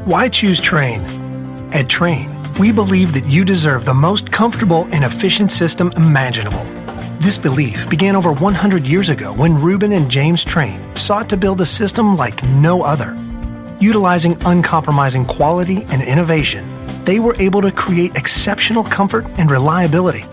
Why choose Trane? At Trane, we believe that you deserve the most comfortable and efficient system imaginable. This belief began over 100 years ago when Reuben and James Trane sought to build a system like no other. Utilizing uncompromising quality and innovation, they were able to create exceptional comfort and reliability.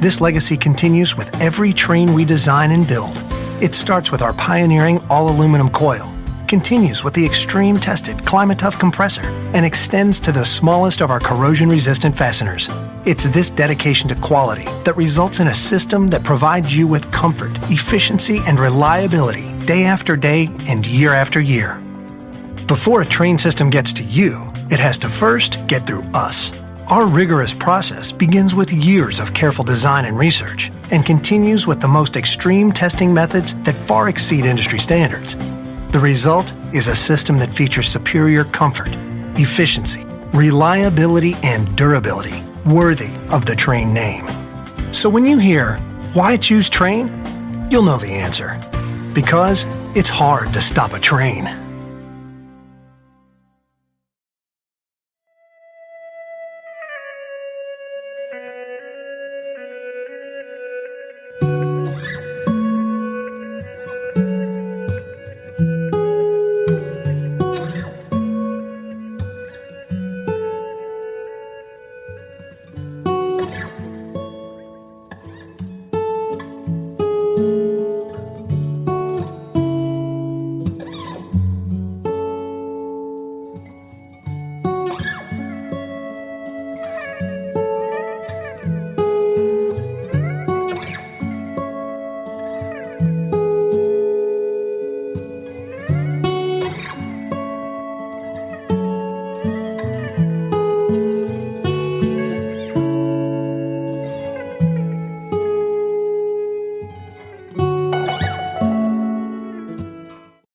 This legacy continues with every Trane we design and build. It starts with our pioneering all-aluminum coil, continues with the extreme-tested climate-tough compressor, and extends to the smallest of our corrosion-resistant fasteners. It's this dedication to quality that results in a system that provides you with comfort, efficiency, and reliability day after day and year after year. Before a Trane system gets to you, it has to first get through us. Our rigorous process begins with years of careful design and research and continues with the most extreme testing methods that far exceed industry standards. The result is a system that features superior comfort, efficiency, reliability, and durability, worthy of the Trane name. So when you hear, why choose Trane? You'll know the answer. Because it's hard to stop a Trane.